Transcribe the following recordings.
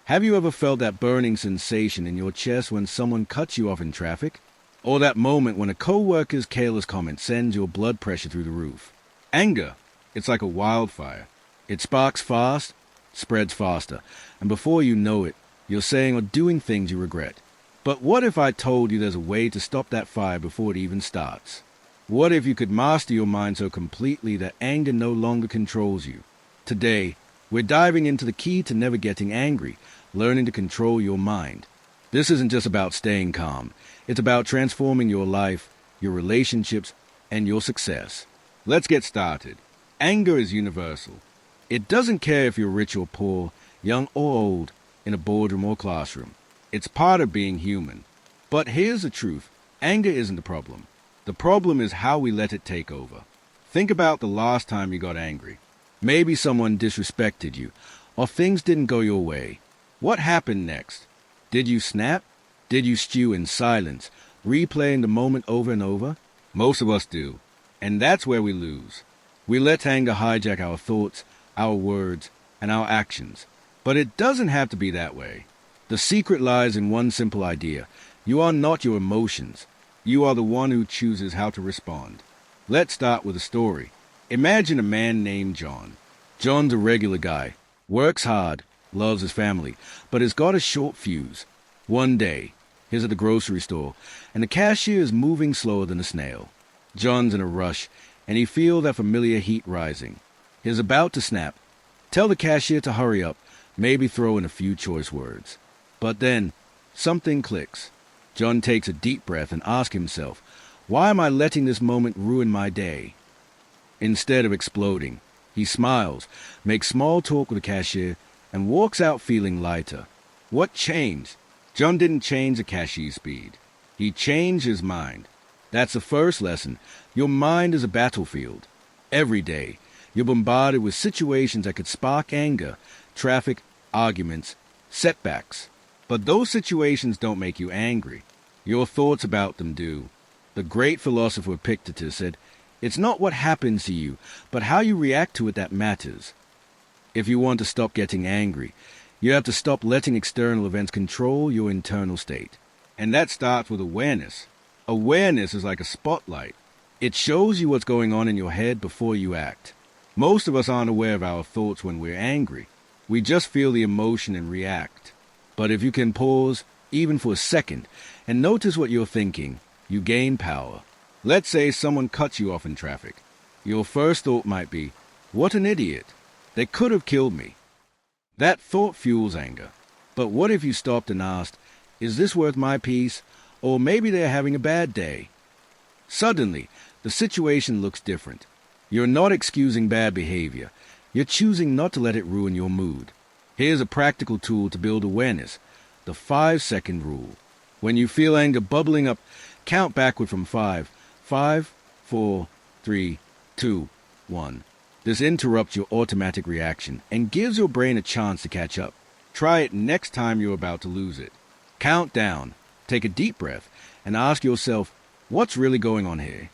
Have you ever felt that burning sensation in your chest when someone cuts you off in traffic? Or that moment when a coworker's careless comment sends your blood pressure through the roof? Anger, it's like a wildfire. It sparks fast, spreads faster, and before you know it, you're saying or doing things you regret. But what if I told you there's a way to stop that fire before it even starts? What if you could master your mind so completely that anger no longer controls you? Today, we're diving into the key to never getting angry, learning to control your mind. This isn't just about staying calm. It's about transforming your life, your relationships, and your success. Let's get started. Anger is universal. It doesn't care if you're rich or poor, young or old, in a boardroom or classroom. It's part of being human. But here's the truth. Anger isn't the problem. The problem is how we let it take over. Think about the last time you got angry. Maybe someone disrespected you, or things didn't go your way. What happened next? Did you snap? Did you stew in silence, replaying the moment over and over? Most of us do. And that's where we lose. We let anger hijack our thoughts, our words, and our actions. But it doesn't have to be that way. The secret lies in one simple idea. You are not your emotions. You are the one who chooses how to respond. Let's start with a story. Imagine a man named John. John's a regular guy, works hard, loves his family, but has got a short fuse. One day, he's at the grocery store, and the cashier is moving slower than a snail. John's in a rush, and he feels that familiar heat rising. He's about to snap, tell the cashier to hurry up, maybe throw in a few choice words. But then, something clicks. John takes a deep breath and asks himself, why am I letting this moment ruin my day? Instead of exploding, he smiles, makes small talk with the cashier, and walks out feeling lighter. What changed? John didn't change the cashier's speed. He changed his mind. That's the first lesson. Your mind is a battlefield. Every day, you're bombarded with situations that could spark anger, traffic, arguments, setbacks. But those situations don't make you angry. Your thoughts about them do. The great philosopher Epictetus said, it's not what happens to you, but how you react to it that matters. If you want to stop getting angry, you have to stop letting external events control your internal state. And that starts with awareness. Awareness is like a spotlight. It shows you what's going on in your head before you act. Most of us aren't aware of our thoughts when we're angry. We just feel the emotion and react. But if you can pause, even for a second, and notice what you're thinking, you gain power. Let's say someone cuts you off in traffic. Your first thought might be, what an idiot. They could have killed me. That thought fuels anger. But what if you stopped and asked, is this worth my peace? Or maybe they're having a bad day. Suddenly, the situation looks different. You're not excusing bad behavior. You're choosing not to let it ruin your mood. Here's a practical tool to build awareness, the 5-second rule. When you feel anger bubbling up, count backward from 5. 5, 4, 3, 2, 1. This interrupts your automatic reaction and gives your brain a chance to catch up. Try it next time you're about to lose it. Count down, take a deep breath, and ask yourself, what's really going on here?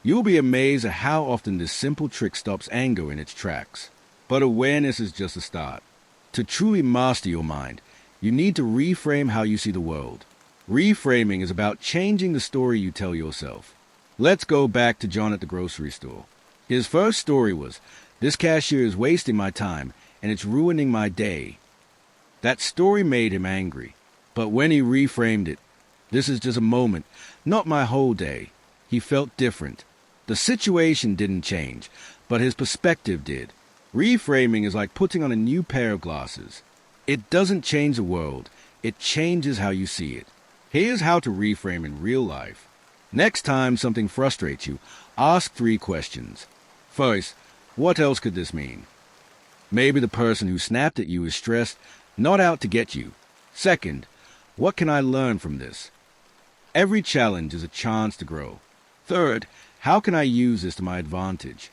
You'll be amazed at how often this simple trick stops anger in its tracks. But awareness is just a start. To truly master your mind, you need to reframe how you see the world. Reframing is about changing the story you tell yourself. Let's go back to John at the grocery store. His first story was, this cashier is wasting my time, and it's ruining my day. That story made him angry. But when he reframed it, this is just a moment, not my whole day, he felt different. The situation didn't change, but his perspective did. Reframing is like putting on a new pair of glasses. It doesn't change the world, it changes how you see it. Here's how to reframe in real life. Next time something frustrates you, ask 3 questions. First, what else could this mean? Maybe the person who snapped at you is stressed, not out to get you. Second, what can I learn from this? Every challenge is a chance to grow. Third, how can I use this to my advantage?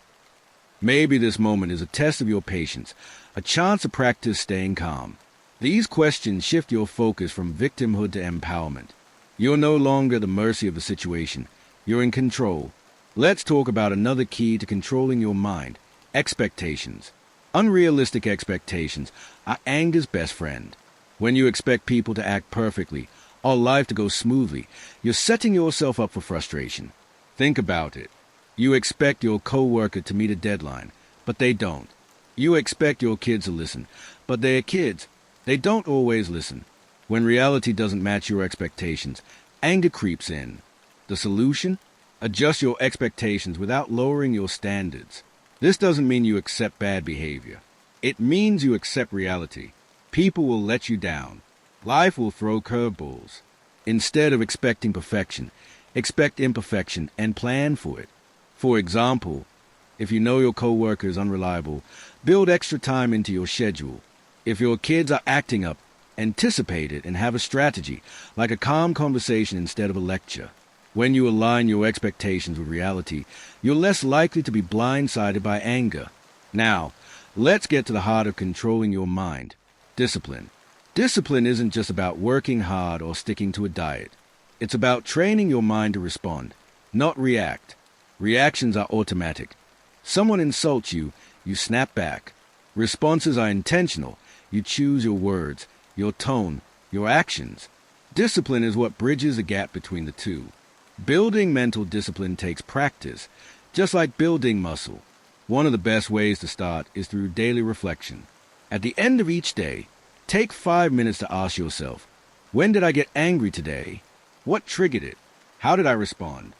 Maybe this moment is a test of your patience, a chance to practice staying calm. These questions shift your focus from victimhood to empowerment. You're no longer at the mercy of the situation. You're in control. Let's talk about another key to controlling your mind, expectations. Unrealistic expectations are anger's best friend. When you expect people to act perfectly or life to go smoothly, you're setting yourself up for frustration. Think about it. You expect your coworker to meet a deadline, but they don't. You expect your kids to listen, but they're kids. They don't always listen. When reality doesn't match your expectations, anger creeps in. The solution? Adjust your expectations without lowering your standards. This doesn't mean you accept bad behavior. It means you accept reality. People will let you down. Life will throw curveballs. Instead of expecting perfection, expect imperfection and plan for it. For example, if you know your coworker is unreliable, build extra time into your schedule. If your kids are acting up, anticipate it and have a strategy, like a calm conversation instead of a lecture. When you align your expectations with reality, you're less likely to be blindsided by anger. Now, let's get to the heart of controlling your mind. Discipline. Discipline isn't just about working hard or sticking to a diet. It's about training your mind to respond, not react. Reactions are automatic. Someone insults you, you snap back. Responses are intentional. You choose your words, your tone, your actions. Discipline is what bridges the gap between the two. Building mental discipline takes practice, just like building muscle. One of the best ways to start is through daily reflection. At the end of each day, take 5 minutes to ask yourself, when did I get angry today? What triggered it? How did I respond?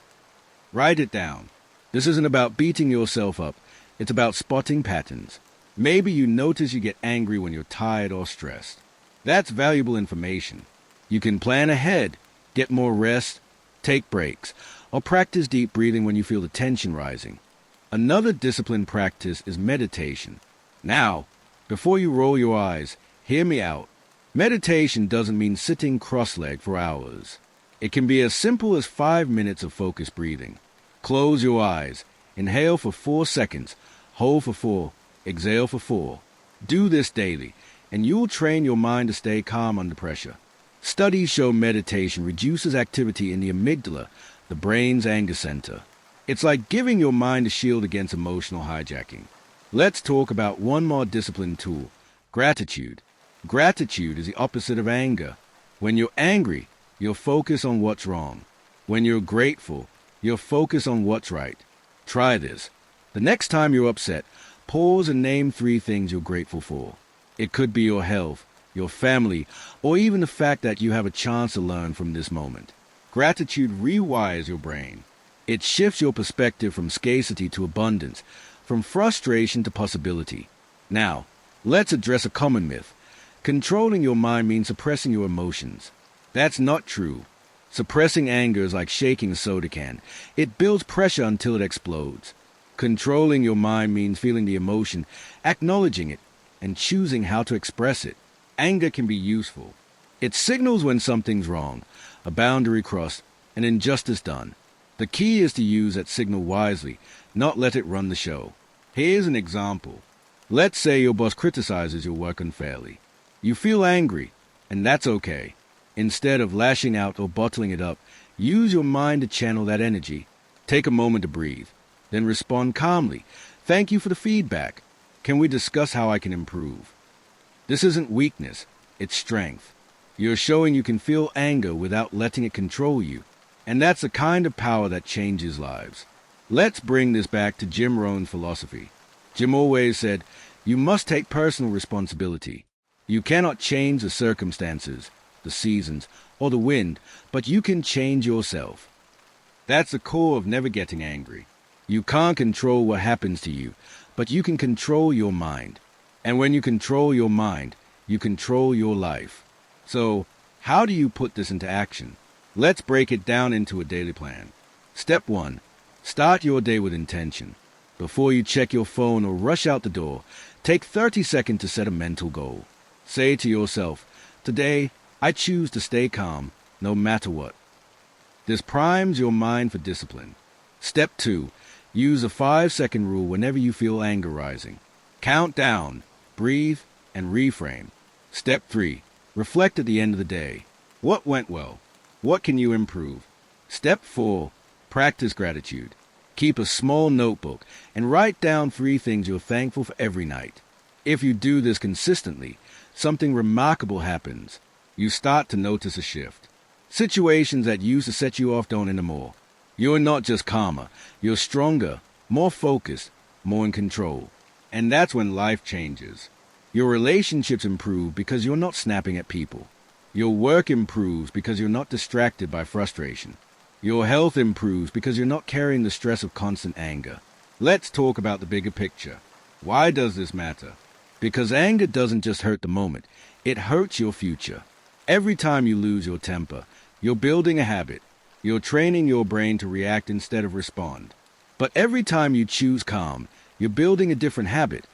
Write it down. This isn't about beating yourself up. It's about spotting patterns. Maybe you notice you get angry when you're tired or stressed. That's valuable information. You can plan ahead, get more rest, take breaks, or practice deep breathing when you feel the tension rising. Another disciplined practice is meditation. Now, before you roll your eyes, hear me out. Meditation doesn't mean sitting cross-legged for hours. It can be as simple as 5 minutes of focused breathing. Close your eyes. Inhale for 4 seconds. Hold for 4. Exhale for 4. Do this daily, and you'll train your mind to stay calm under pressure. Studies show meditation reduces activity in the amygdala, the brain's anger center. It's like giving your mind a shield against emotional hijacking. Let's talk about one more disciplined tool, gratitude. Gratitude is the opposite of anger. When you're angry, you'll focus on what's wrong. When you're grateful, you'll focus on what's right. Try this. The next time you're upset, pause and name 3 things you're grateful for. It could be your health, your family, or even the fact that you have a chance to learn from this moment. Gratitude rewires your brain. It shifts your perspective from scarcity to abundance, from frustration to possibility. Now, let's address a common myth. Controlling your mind means suppressing your emotions. That's not true. Suppressing anger is like shaking a soda can. It builds pressure until it explodes. Controlling your mind means feeling the emotion, acknowledging it, and choosing how to express it. Anger can be useful. It signals when something's wrong, a boundary crossed, an injustice done. The key is to use that signal wisely, not let it run the show. Here's an example. Let's say your boss criticizes your work unfairly. You feel angry, and that's okay. Instead of lashing out or bottling it up, use your mind to channel that energy. Take a moment to breathe, then respond calmly. Thank you for the feedback. Can we discuss how I can improve? This isn't weakness, it's strength. You're showing you can feel anger without letting it control you. And that's the kind of power that changes lives. Let's bring this back to Jim Rohn's philosophy. Jim always said, you must take personal responsibility. You cannot change the circumstances, the seasons, or the wind, but you can change yourself. That's the core of never getting angry. You can't control what happens to you, but you can control your mind. And when you control your mind, you control your life. So, how do you put this into action? Let's break it down into a daily plan. Step 1. Start your day with intention. Before you check your phone or rush out the door, take 30 seconds to set a mental goal. Say to yourself, today, I choose to stay calm, no matter what. This primes your mind for discipline. Step 2. Use a 5-second rule whenever you feel anger rising. Count down, breathe, and reframe. Step 3. Reflect at the end of the day. What went well? What can you improve? Step 4. Practice gratitude. Keep a small notebook and write down 3 things you're thankful for every night. If you do this consistently, something remarkable happens. You start to notice a shift. Situations that used to set you off don't anymore. You're not just calmer, you're stronger, more focused, more in control. And that's when life changes. Your relationships improve because you're not snapping at people. Your work improves because you're not distracted by frustration. Your health improves because you're not carrying the stress of constant anger. Let's talk about the bigger picture. Why does this matter? Because anger doesn't just hurt the moment, it hurts your future. Every time you lose your temper, you're building a habit. You're training your brain to react instead of respond. But every time you choose calm, you're building a different habit,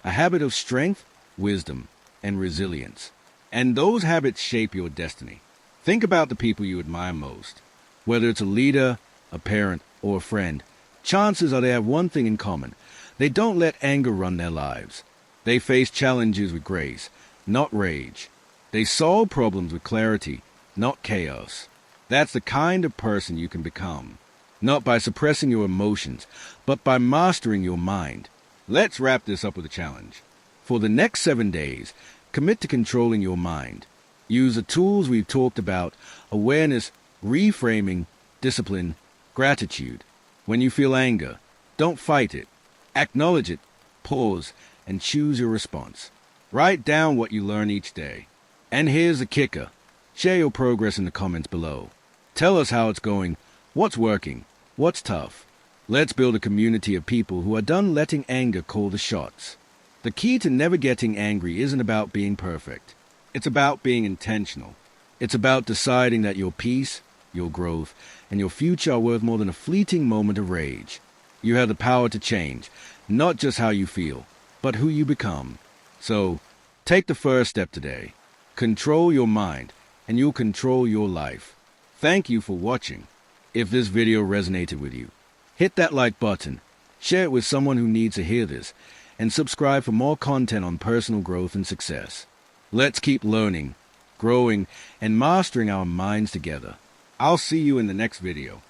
a habit of strength, wisdom, and resilience. And those habits shape your destiny. Think about the people you admire most. Whether it's a leader, a parent, or a friend, chances are they have one thing in common. They don't let anger run their lives. They face challenges with grace, not rage. They solve problems with clarity, not chaos. That's the kind of person you can become. Not by suppressing your emotions, but by mastering your mind. Let's wrap this up with a challenge. For the next 7 days, commit to controlling your mind. Use the tools we've talked about: awareness, reframing, discipline, gratitude. When you feel anger, don't fight it. Acknowledge it, pause, and choose your response. Write down what you learn each day. And here's the kicker. Share your progress in the comments below. Tell us how it's going, what's working, what's tough. Let's build a community of people who are done letting anger call the shots. The key to never getting angry isn't about being perfect. It's about being intentional. It's about deciding that your peace, your growth, and your future are worth more than a fleeting moment of rage. You have the power to change, not just how you feel, but who you become. So, take the first step today. Control your mind, and you'll control your life. Thank you for watching. If this video resonated with you, hit that like button, share it with someone who needs to hear this, and subscribe for more content on personal growth and success. Let's keep learning, growing, and mastering our minds together. I'll see you in the next video.